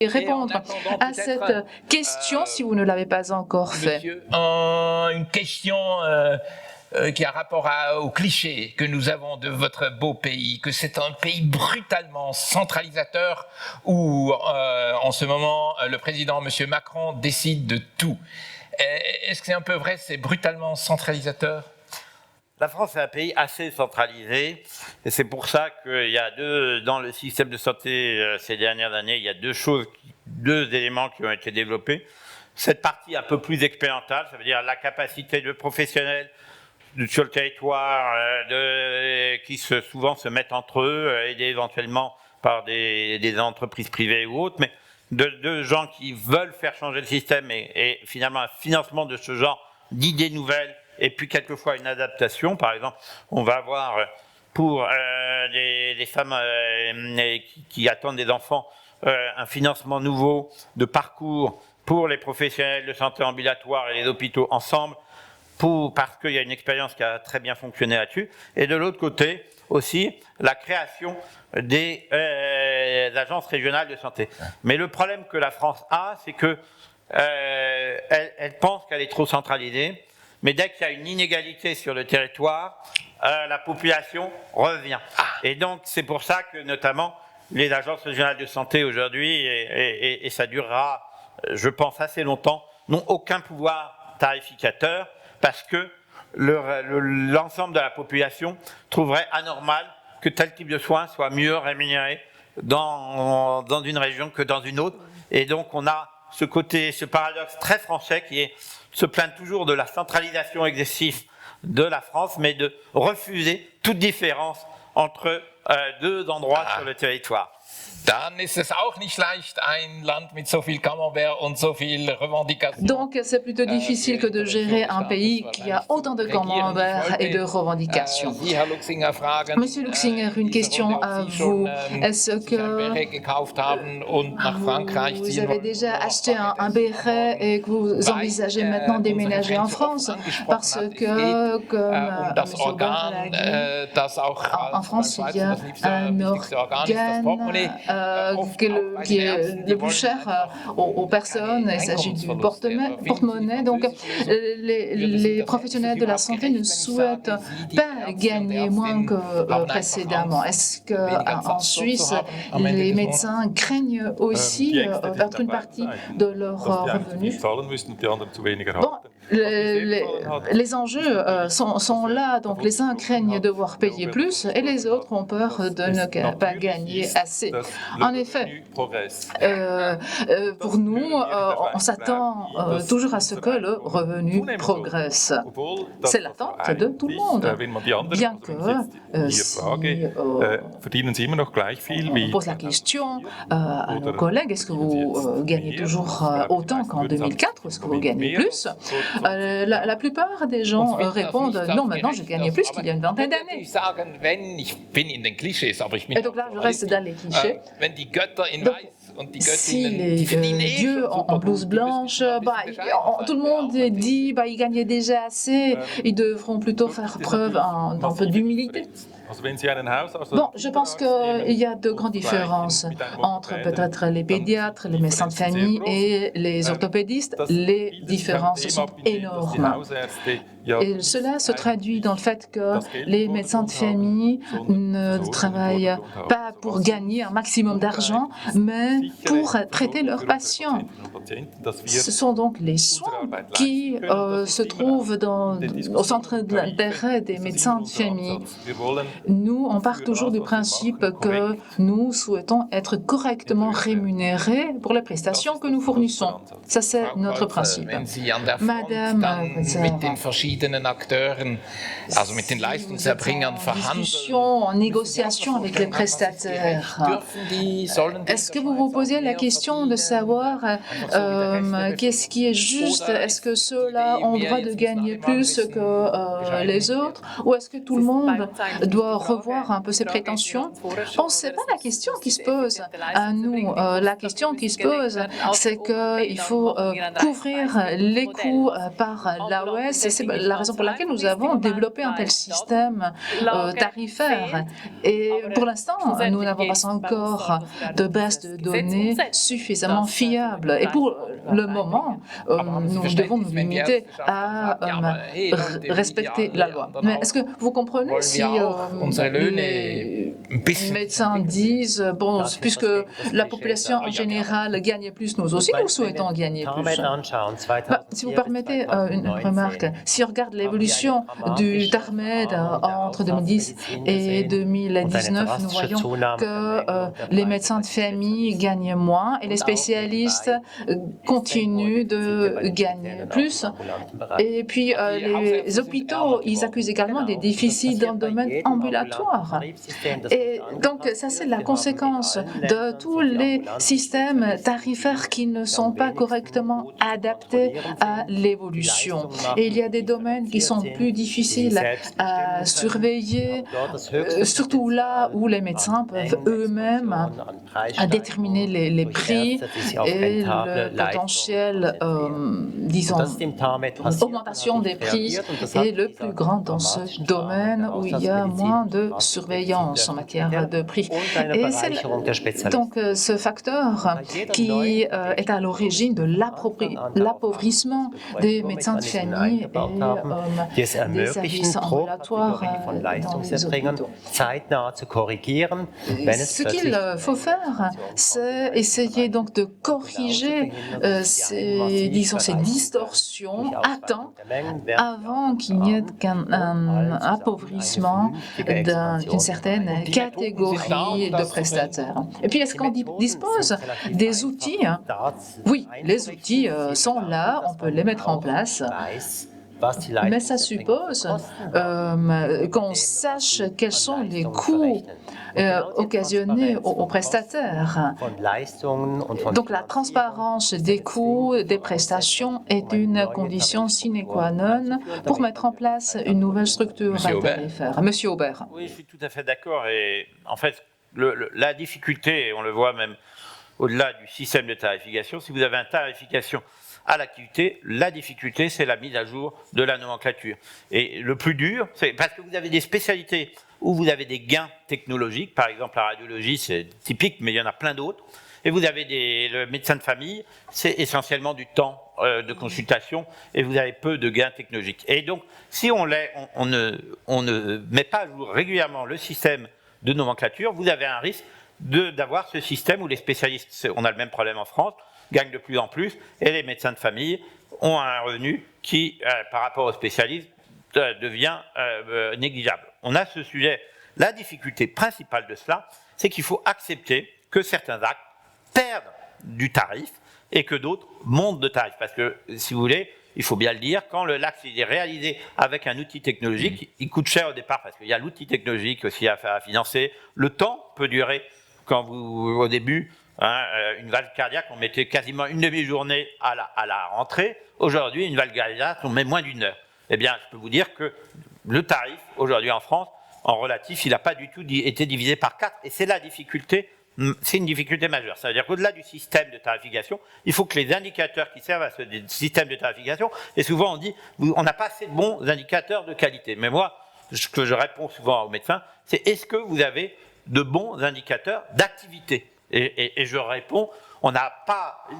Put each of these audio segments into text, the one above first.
répondre à cette question si vous ne l'avez pas encore fait. Une question qui a rapport au cliché que nous avons de votre beau pays, que c'est un pays brutalement centralisateur où en ce moment le président M. Macron décide de tout. Est-ce que c'est un peu vrai, c'est brutalement centralisateur ? La France est un pays assez centralisé et c'est pour ça qu'il y a dans le système de santé ces dernières années, il y a deux éléments qui ont été développés. Cette partie un peu plus expérimentale, ça veut dire la capacité de professionnels sur le territoire qui souvent se mettent entre eux, aidés éventuellement par des entreprises privées ou autres, mais de gens qui veulent faire changer le système et finalement un financement de ce genre d'idées nouvelles et puis quelquefois une adaptation. Par exemple, on va avoir pour les femmes qui attendent des enfants un financement nouveau de parcours pour les professionnels de santé ambulatoire et les hôpitaux ensemble, parce qu'il y a une expérience qui a très bien fonctionné là-dessus. Et de l'autre côté aussi, la création des agences régionales de santé. Mais le problème que la France a, c'est que elle pense qu'elle est trop centralisée, mais dès qu'il y a une inégalité sur le territoire, la population revient. Et donc c'est pour ça que notamment les agences régionales de santé aujourd'hui, et ça durera, je pense, assez longtemps, n'ont aucun pouvoir tarificateur, parce que l'ensemble de la population trouverait anormal que tel type de soins soit mieux rémunéré dans une région que dans une autre. Et donc on a ce paradoxe très français qui se plaint toujours de la centralisation excessive de la France, mais de refuser toute différence entre deux endroits sur le territoire. Dann ist es auch nicht leicht, ein Land mit so viel Camembert und so viel revendications. Donc c'est plutôt difficile que de gérer un pays qui a autant de camembert et de revendications. Monsieur Luxinger, une question à vous. Est-ce que vous avez déjà acheté un béret et que vous envisagez maintenant de déménager en France? Parce que, comme M. Aubert l'a dit, en France, il y a un organe qui est le plus cher aux personnes. Il s'agit du porte-monnaie. Donc, les professionnels de la santé ne souhaitent pas gagner moins que précédemment. Est-ce qu'en Suisse, les médecins craignent aussi perdre une partie de leurs revenus? Bon, les enjeux sont là, donc les uns craignent devoir payer plus et les autres ont peur de ne pas gagner assez. En effet, pour nous, on s'attend toujours à ce que le revenu progresse. C'est l'attente de tout le monde. Bien que si on pose la question à nos collègues, est-ce que vous gagnez toujours autant qu'en 2004 ou est-ce que vous gagnez plus? La plupart des gens répondent non, maintenant je gagne plus qu'il y a une vingtaine d'années. Et donc là, je reste dans les clichés. Donc, si les dieux en blouse blanche, tout le monde dit ils gagnaient déjà assez, ils devront plutôt faire preuve d'un peu d'humilité. Bon, je pense qu'il y a de grandes différences entre peut-être les pédiatres, les médecins de famille et les orthopédistes. Les différences sont énormes. Et cela se traduit dans le fait que les médecins de famille ne travaillent pas pour gagner un maximum d'argent, mais pour traiter leurs patients. Ce sont donc les soins qui se trouvent au centre de l'intérêt des médecins de famille. Nous, on part toujours du principe que nous souhaitons être correctement rémunérés pour les prestations que nous fournissons. Ça, c'est notre principe. Madame, discussion, en négociation avec les prestataires. Est-ce que vous vous posez la question de savoir qu'est-ce qui est juste? Est-ce que ceux-là ont le droit de gagner plus que les autres? Ou est-ce que tout le monde doit revoir un peu ses prétentions? Bon, ce n'est pas la question qui se pose à nous. La question qui se pose, c'est qu'il faut couvrir les coûts par l'AOS, et c'est la raison pour laquelle nous avons développé un tel système tarifaire. Et pour l'instant, nous n'avons pas encore de base de données données suffisamment fiables. Et pour le moment, nous devons nous limiter à respecter la loi. Mais est-ce que vous comprenez si les médecins disent, bon, puisque la population en général gagne plus, nous aussi nous souhaitons gagner plus. Si vous permettez une remarque, si on regarde l'évolution du TARMED entre 2010 et 2019, nous voyons que les médecins de famille gagnent moins et les spécialistes continuent de gagner plus. Et puis les hôpitaux, ils accusent également des déficits dans le domaine ambulatoire. Et donc ça c'est la conséquence de tous les systèmes tarifaires qui ne sont pas correctement adaptés à l'évolution. Et il y a des domaines qui sont plus difficiles à surveiller, surtout là où les médecins peuvent eux-mêmes déterminer les prix et le potentiel, disons, augmentation des prix est le plus grand dans ce domaine où il y a moins de surveillance en matière de prix. Et c'est donc ce facteur qui est à l'origine de l'appauvrissement des médecins de famille et des services ambulatoires dans les hôpitaux. Ce qu'il faut faire, c'est essayer donc de corriger ces distorsions à temps avant qu'il n'y ait qu'un appauvrissement d'une certaine catégorie de prestataires. Et puis, est-ce qu'on dispose des outils? Oui, les outils sont là, on peut les mettre en place. Mais ça suppose qu'on sache quels sont les coûts occasionnés aux prestataires. Donc la transparence des coûts des prestations est une condition sine qua non pour mettre en place une nouvelle structure tarifaire. Monsieur Aubert. Oui, je suis tout à fait d'accord. Et en fait, la difficulté, et on le voit même au-delà du système de tarification, si vous avez une tarification à l'activité, la difficulté, c'est la mise à jour de la nomenclature. Et le plus dur, c'est parce que vous avez des spécialités où vous avez des gains technologiques, par exemple la radiologie, c'est typique, mais il y en a plein d'autres, et vous avez le médecin de famille, c'est essentiellement du temps de consultation, et vous avez peu de gains technologiques. Et donc, si on ne met pas à jour régulièrement le système de nomenclature, vous avez un risque d'avoir ce système où les spécialistes, on a le même problème en France, gagnent de plus en plus, et les médecins de famille ont un revenu qui, par rapport aux spécialistes, devient négligeable. On a ce sujet. La difficulté principale de cela, c'est qu'il faut accepter que certains actes perdent du tarif et que d'autres montent de tarif. Parce que, si vous voulez, il faut bien le dire, quand l'acte est réalisé avec un outil technologique, il coûte cher au départ parce qu'il y a l'outil technologique aussi à financer. Le temps peut durer, quand au début, une valve cardiaque, on mettait quasiment une demi-journée à la rentrée. Aujourd'hui, une valve cardiaque, on met moins d'une heure. Eh bien, je peux vous dire que le tarif, aujourd'hui en France, en relatif, il n'a pas du tout été divisé par 4. Et c'est la difficulté, c'est une difficulté majeure. Ça veut dire qu'au-delà du système de tarification, il faut que les indicateurs qui servent à ce système de tarification, et souvent on dit, on n'a pas assez de bons indicateurs de qualité. Mais moi, ce que je réponds souvent aux médecins, c'est est-ce que vous avez de bons indicateurs d'activité ? Et je réponds,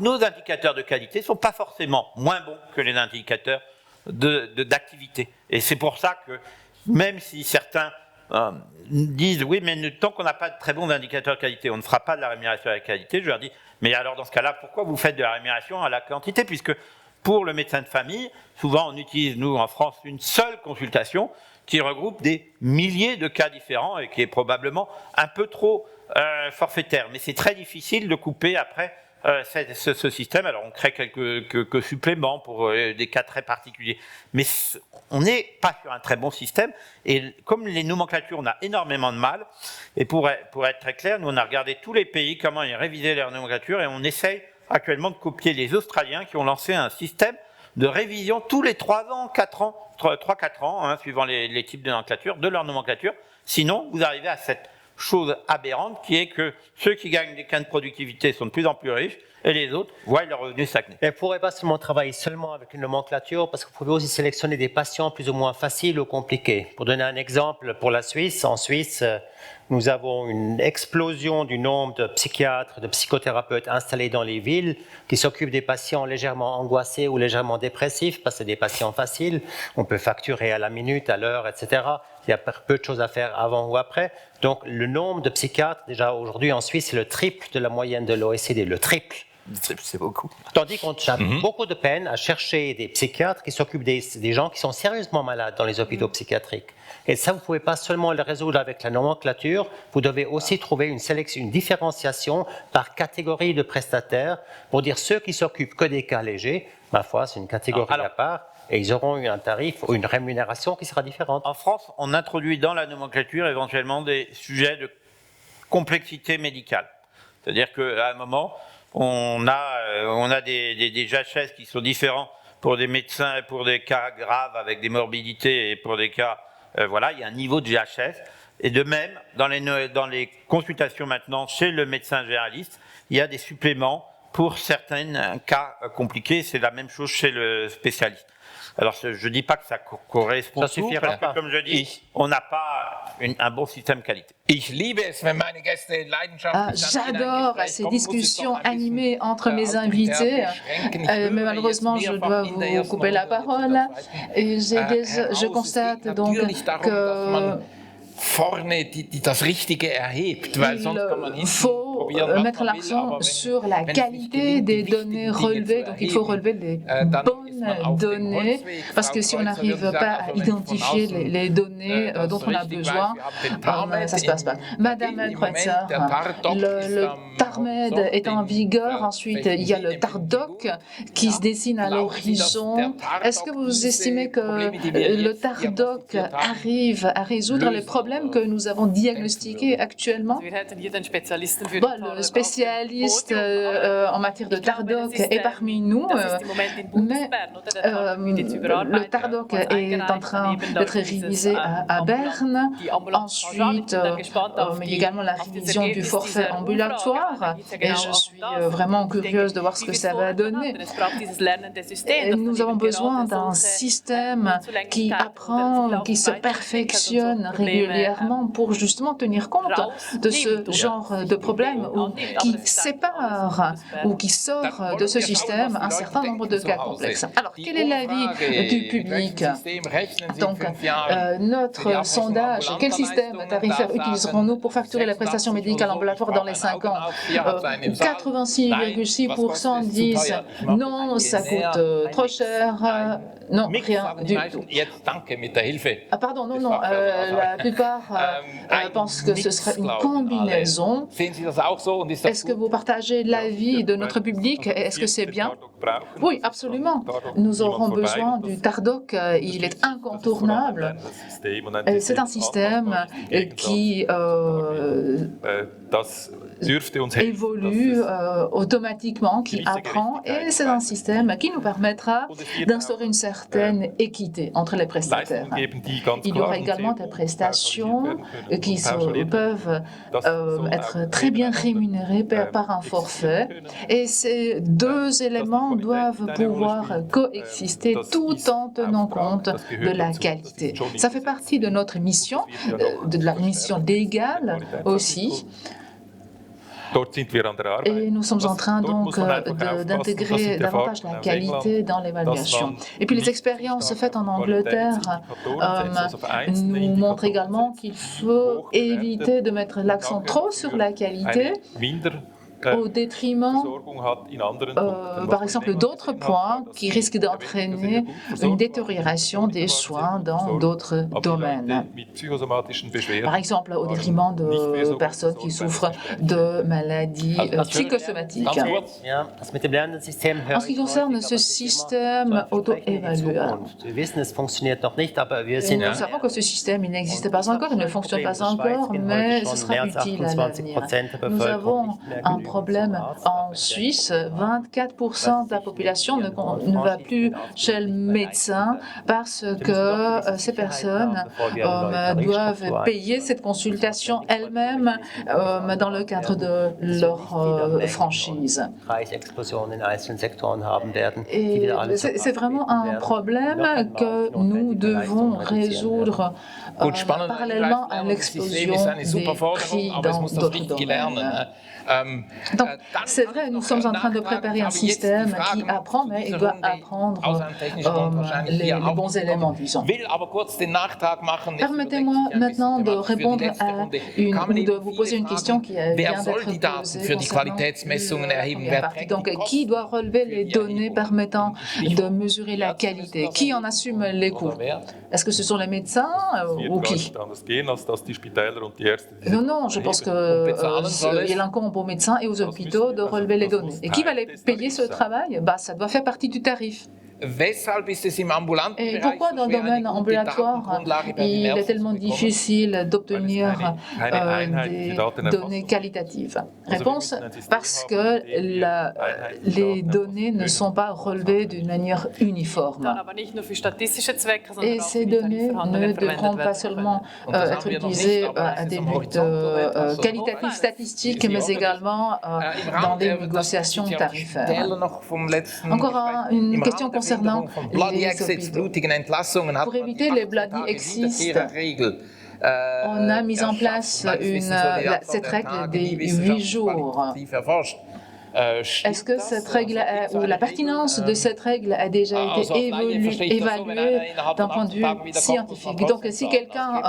nos indicateurs de qualité ne sont pas forcément moins bons que les indicateurs d'activité. Et c'est pour ça que, même si certains disent, oui, mais tant qu'on n'a pas de très bons indicateurs de qualité, on ne fera pas de la rémunération à la qualité, je leur dis, mais alors dans ce cas-là, pourquoi vous faites de la rémunération à la quantité? Puisque pour le médecin de famille, souvent on utilise, nous, en France, une seule consultation qui regroupe des milliers de cas différents et qui est probablement un peu trop forfaitaire. Mais c'est très difficile de couper après ce système. Alors on crée quelques suppléments pour des cas très particuliers. Mais on n'est pas sur un très bon système. Et comme les nomenclatures, on a énormément de mal. Et pour être très clair, nous on a regardé tous les pays, comment ils révisaient leur nomenclature, et on essaye actuellement de copier les Australiens qui ont lancé un système de révision tous les 3 ans, 4 ans, 3-4 ans, suivant les types de nomenclature, de leur nomenclature. Sinon, vous arrivez à cette chose aberrante qui est que ceux qui gagnent des gains de productivité sont de plus en plus riches et les autres voient leurs revenus stagner. Et vous ne pourrez pas seulement travailler seulement avec une nomenclature parce que vous pouvez aussi sélectionner des patients plus ou moins faciles ou compliqués. Pour donner un exemple, pour la Suisse, en Suisse, Nous avons une explosion du nombre de psychiatres, de psychothérapeutes installés dans les villes qui s'occupent des patients légèrement angoissés ou légèrement dépressifs, parce que c'est des patients faciles, on peut facturer à la minute, à l'heure, etc. Il y a peu de choses à faire avant ou après. Donc le nombre de psychiatres, déjà aujourd'hui en Suisse, c'est le triple de la moyenne de l'OECD, le triple. C'est beaucoup. Tandis qu'on a beaucoup de peine à chercher des psychiatres qui s'occupent des gens qui sont sérieusement malades dans les hôpitaux psychiatriques. Et ça, vous ne pouvez pas seulement le résoudre avec la nomenclature, vous devez aussi trouver une sélection, une différenciation par catégorie de prestataires pour dire ceux qui s'occupent que des cas légers, ma foi, c'est une catégorie à part, et ils auront un tarif ou une rémunération qui sera différente. En France, on introduit dans la nomenclature éventuellement des sujets de complexité médicale. C'est-à-dire qu'à un moment, on a des JHS qui sont différents pour des médecins et pour des cas graves avec des morbidités et pour des cas, voilà, il y a un niveau de JHS. Et de même, dans les consultations maintenant chez le médecin généraliste, il y a des suppléments pour certains cas compliqués. C'est la même chose chez le spécialiste. Alors, je ne dis pas que ça correspond à tout, parce que, comme je dis, on n'a pas un bon système qualité. J'adore ces discussions animées entre mes invités, mais malheureusement, je dois vous couper la parole. Et je constate donc que il faut mettre l'accent sur la qualité des données relevées, donc il faut relever les bonnes données, parce que si on n'arrive pas à identifier les données dont on a besoin, ça ne se passe pas. Madame Kreutzer, le TARMED est en vigueur, ensuite il y a le TARDOC qui se dessine à l'horizon. Est-ce que vous estimez que le TARDOC arrive à résoudre les problèmes que nous avons diagnostiqués actuellement? Le spécialiste en matière de TARDOC est parmi nous, mais le TARDOC est en train d'être révisé à Berne. Ensuite, il y a également la révision du forfait ambulatoire, et je suis vraiment curieuse de voir ce que ça va donner. Et nous avons besoin d'un système qui apprend, qui se perfectionne régulièrement pour justement tenir compte de ce genre de problème ou qui sépare ou qui sort de ce système un certain nombre de cas complexes. Alors, quel est l'avis du public? Donc, notre sondage, quel système tarifaire utiliserons-nous pour facturer les prestations médicales ambulatoires dans les 5 ans? 86,6% disent non, ça coûte trop cher, non, rien du tout. Pardon, non, la plupart pensent que ce serait une combinaison. Est-ce que vous partagez l'avis de notre public? Est-ce que c'est bien? Oui, absolument. Nous aurons besoin du TARDOC, il est incontournable. C'est un système qui évolue automatiquement, qui apprend, et c'est un système qui nous permettra d'instaurer une certaine équité entre les prestataires. Il y aura également des prestations qui peuvent être très bien rémunérées par un forfait, et ces deux éléments doivent pouvoir coexister tout en tenant compte de la qualité. Ça fait partie de notre mission, de la mission légale aussi. Et nous sommes en train donc d'intégrer davantage la qualité dans l'évaluation. Et puis les expériences faites en Angleterre nous montrent également qu'il faut éviter de mettre l'accent trop sur la qualité au détriment, par exemple, d'autres points qui risquent d'entraîner une détérioration des soins dans d'autres domaines. Par exemple, au détriment de personnes qui souffrent de maladies psychosomatiques. En ce qui concerne ce système auto-évaluable, nous savons que ce système n'existe pas encore, il ne fonctionne pas encore, mais ce sera utile à l'avenir. Nous avons un problème. En Suisse, 24% de la population ne va plus chez le médecin parce que ces personnes doivent payer cette consultation elles-mêmes dans le cadre de leur franchise. Et c'est vraiment un problème que nous devons résoudre parallèlement à l'explosion des prix dans d'autres domaines. Donc, c'est vrai, nous sommes en train de préparer un système qui apprend, mais il doit apprendre les bons éléments, disons. Permettez-moi maintenant de répondre ou de vous poser une question qui vient d'être posée concernant la partie. Donc, qui doit relever les données permettant de mesurer la qualité? Qui en assume les coûts? Est-ce que ce sont les médecins ou qui? Non, je pense qu'il incombe aux médecins et aux hôpitaux de relever les données. Et qui va les payer ce travail? Ça doit faire partie du tarif. Et pourquoi dans le domaine ambulatoire, il est tellement difficile d'obtenir des données qualitatives? Réponse, parce que les données ne sont pas relevées d'une manière uniforme. Et ces données ne devront pas seulement être utilisées à des buts qualitatifs statistiques, mais également dans des négociations tarifaires. Encore une question concernant les hôpitaux. Pour éviter les bloody exist, on a mis en place cette règle des 8 jours. Est-ce que cette règle, ou la pertinence de cette règle a déjà été évaluée d'un point de vue scientifique? Donc, si quelqu'un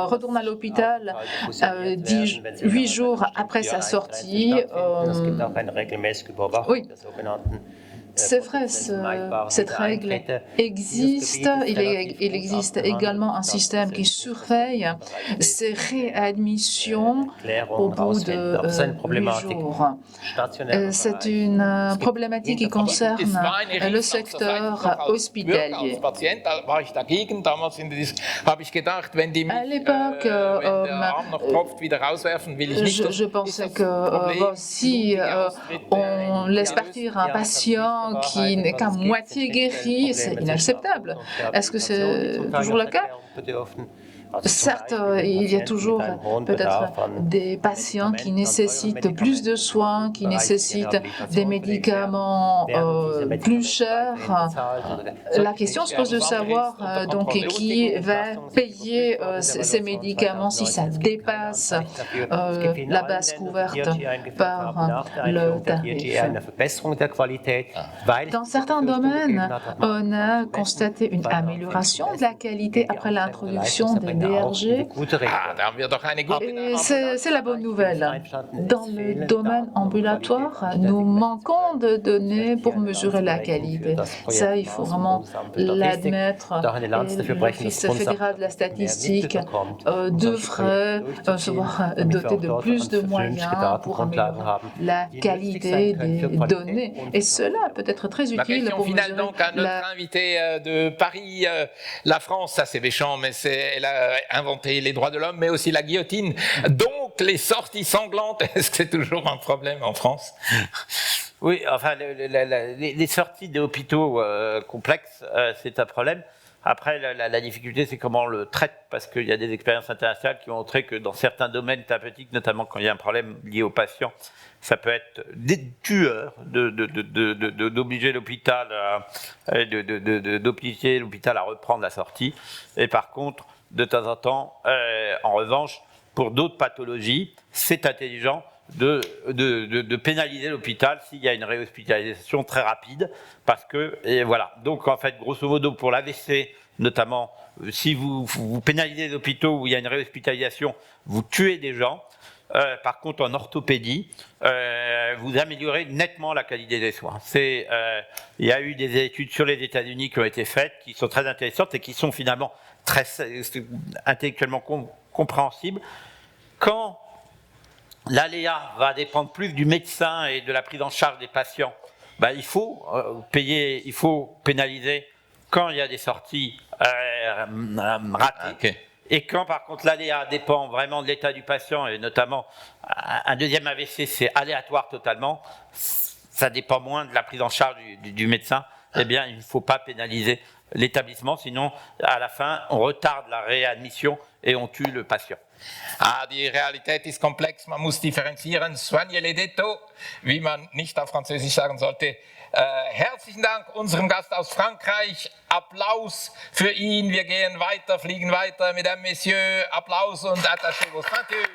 retourne à l'hôpital 8 jours après sa sortie, oui. C'est vrai, cette règle existe. Il existe également un système qui surveille ces réadmissions au bout de 8 jours. C'est une problématique qui concerne le secteur hospitalier. À l'époque, je pensais que si on laisse partir un patient qui n'est qu'à moitié guéri, c'est inacceptable. Est-ce que c'est toujours le cas? Certes, il y a toujours peut-être des patients qui nécessitent plus de soins, qui nécessitent des médicaments plus chers. La question se pose de savoir donc qui va payer ces médicaments si ça dépasse la base couverte par le tarif. Dans certains domaines, on a constaté une amélioration de la qualité après l'introduction des DRG. C'est la bonne nouvelle. Dans le domaine ambulatoire, nous manquons de données pour mesurer la qualité. Ça, il faut vraiment l'admettre. L'Office fédéral de la statistique devrait se voir doté de plus de moyens pour améliorer la qualité des données. Et cela peut être très utile pour mesurer donc à notre invité de Paris, la France, ça c'est méchant, mais elle a inventé les droits de l'homme, mais aussi la guillotine. Donc les sorties sanglantes, est-ce que c'est toujours un problème en France? Oui, enfin, les sorties des hôpitaux complexes, c'est un problème. Après, la difficulté, c'est comment on le traite, parce qu'il y a des expériences internationales qui ont montré que dans certains domaines thérapeutiques, notamment quand il y a un problème lié aux patients, ça peut être des tueurs d'obliger l'hôpital à reprendre la sortie. Et par contre, de temps en temps, en revanche, pour d'autres pathologies, c'est intelligent de pénaliser l'hôpital s'il y a une réhospitalisation très rapide, parce que, et voilà. Donc, en fait, grosso modo, pour l'AVC, notamment, si vous pénalisez les hôpitaux où il y a une réhospitalisation, vous tuez des gens. Par contre, en orthopédie, vous améliorez nettement la qualité des soins. Il y a eu des études sur les États-Unis qui ont été faites, qui sont très intéressantes et qui sont finalement très intellectuellement compréhensibles. Quand l'aléa va dépendre plus du médecin et de la prise en charge des patients, il faut pénaliser quand il y a des sorties ratées. Et quand par contre l'aléa dépend vraiment de l'état du patient, et notamment un deuxième AVC, c'est aléatoire totalement, ça dépend moins de la prise en charge du médecin, eh bien il ne faut pas pénaliser l'établissement, sinon à la fin on retarde la réadmission et on tue le patient. Die Realität ist komplex, man muss differenzieren. Soignez les détails, wie man nicht auf Französisch sagen sollte. Herzlichen Dank unserem Gast aus Frankreich. Applaus für ihn. Wir gehen weiter, fliegen weiter, Mesdames, Messieurs. Applaus und attachez vos ceintures.